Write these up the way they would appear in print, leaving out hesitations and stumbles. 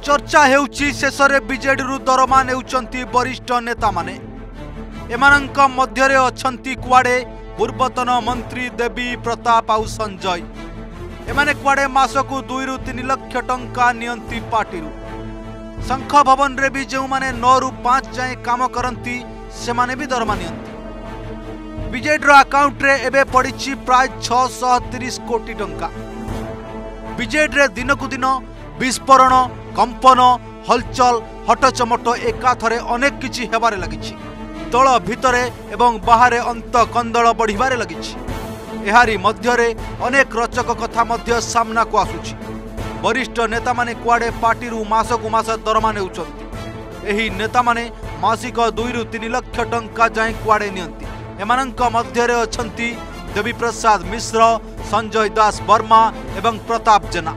चर्चा हेउची शेषरे बीजेडी रु दरमा नेउचंती वरिष्ठ नेता माने एमानंक मध्यरे अछंती कुआडे पूर्वतन मंत्री देवी प्रताप आउ संजय एमाने कुआडे मासकु 2 रु 3 लाख टंका नियंती पार्टी शंख भवन रे भी जो माने 9 रु 5 जाए काम करंती से माने भी दरमा नियंती बीजेडी रो अकाउंट रे एबे पड़िछि प्राय 630 कोटी टंका बीजेडी रे दिनकु दिन विस्फोरण कंपन हलचल हटचमट एकाथरे अनेक किछि हेबारे लागिछि दल भितरे एवं बाहरे अंत कंदल बढ़िबारे लागिछि एहारी मध्यरे अनेक रचक कथा मध्य सामना को आसुछि वरिष्ठ नेता माने कुआडे पार्टी रु मासकु मास दरमा नेउछंती एही नेता माने मासिक 2 रु 3 लाख टंका जाए कुआडे नियंती एमानंक मध्यरे अछंती देवी प्रसाद मिश्र संजय दास वर्मा एवं प्रताप जेना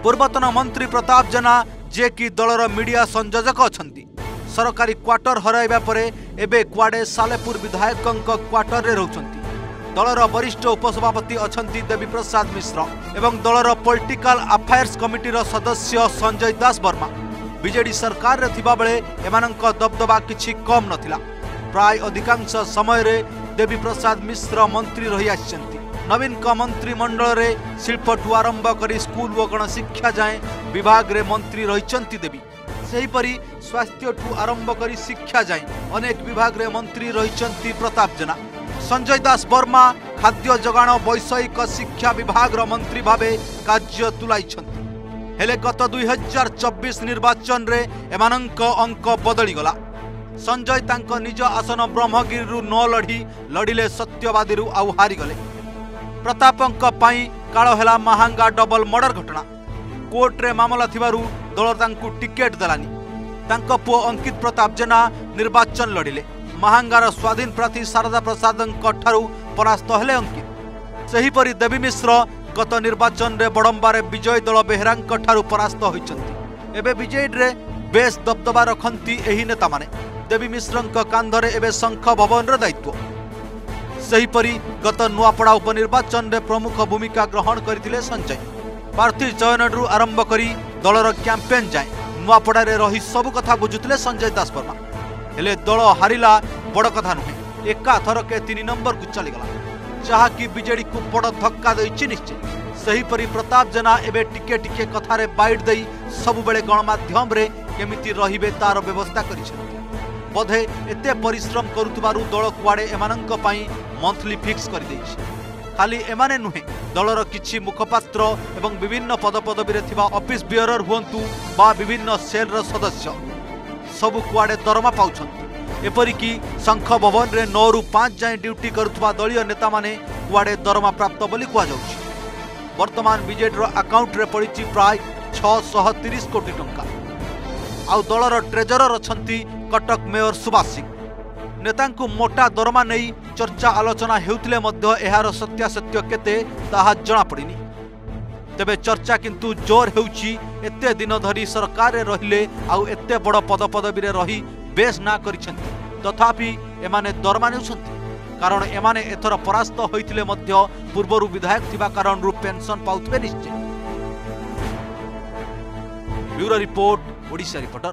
पूर्वतन मंत्री प्रताप जेना जे कि दलर मीडिया संयोजक अछंती सरकारी क्वार्टर हराइबा परे एबे कुआडे सालेपुर विधायकंक क्वार्टर रे रहउछंती दलर वरिष्ठ उपसभापति अछंती देवी प्रसाद मिश्र एवं दलर पॉलिटिकल अफेयर्स कमिटी रो सदस्य संजय दास वर्मा बीजेडी सरकार रे थिबा बेले एमानंक दबदबा किछि कम नथिला प्राय अधिकांश समय रे देवी प्रसाद मिश्र मंत्री रही आछंती नवीन का मंत्रिमंडल रे शिल्पठू आरंभ करी स्कूल व गणशिक्षा जाए विभाग रे मंत्री रहिचंती देवी सेहीपरि स्वास्थ्य ठू आरंभ करी शिक्षा जाए अनेक विभाग रे मंत्री रहिचंती प्रताप जेना संजय दास वर्मा खाद्य जगाण वैषयिक शिक्षा विभाग रो मंत्री भावे कार्य तुलाइछंती हेले गत 2024 निर्वाचन रे एमानंक अंक बदली गला संजय तांको निज आसन ब्रह्मगिरी रु न लड़िले सत्यवादी रु आउ हारी गले प्रतापंक पाई कालो हेला महांगा डबल मर्डर घटना कोर्ट रे मामला थिबारु दल तांकु टिकेट देलानी तांको पुओ अंकित प्रताप जेना निर्वाचन लड़िले महांगार स्वाधीन प्रार्थी शारदा प्रसादंक ठारू परास्त हेले अंकित सेहीपरि देवी मिश्र गत निर्वाचन रे बड़ंबारे विजय दल बेहरांक ठारू परास्त होइचंती एबे बीजेडी रे बेस दबदबा रखंती एही नेता माने देवी मिश्रंक कांधरे एबे शंख भवन रे दायित्व सेहीपरि गत नुआपड़ा उपनिर्वाचन रे प्रमुख भूमिका ग्रहण करथिले संजय प्रार्थी चयन रु आरंभ करी दलर कैंपेन जाए नुआपड़ा रे रही सब कथा बुझुथिले संजय दास वर्मा हेले दल हारिला बड़ कथा नुहे एका थरके 3 नंबर को चलीगला जहाँकि बीजेडी को बड़ धक्का देछि निश्चय सेहीपरि प्रताप जेना एबे टिके टिके कथारे बाइट देई सब बेले गणमाध्यम रे केमिति रहिबे तार व्यवस्था करिछथि बोधे एते परिश्रम करुतबारु दल कुआडे एमानंक पई मंथली फिक्स कर देछि खाली एमाने नुहे दलर किछि मुखपात्र एवं विभिन्न पदपदवी रे थिबा ऑफिस बियरर हुंतु बा विभिन्न सेल र सदस्य सब कुआडे दरमा पाउछंती एपरिकी शंख भवन रे 9 रु 5 जाए ड्यूटी करुतबा दलीय नेता माने कुआडे दरमा प्राप्त बोली कुआ जाउछि वर्तमान बीजेडी रो अकाउंट रे पड़िछि प्राय 630 कोटी टंका आउ दलर ट्रेजरर अछंती कटक मेयर सुभाष सिंह नेतांकु मोटा दरमा नहीं चर्चा आलोचना हेउथिले मध्य एहार सत्यासत्य केते ताहा जणा पड़िनी तेबे चर्चा किंतु जोर हेउची एते दिन धरी सरकार रे रहिले आउ एते बड़ पदपदवी रे रही बेस ना करिसेंती तथापि एमाने दरमा नेउछंती कारण एमाने एथर परास्त होइथिले मध्य पूर्वरु विधायक थिबा कारण रु पेंशन पाउथबे निश्चय। Bureau report Odisha reporter.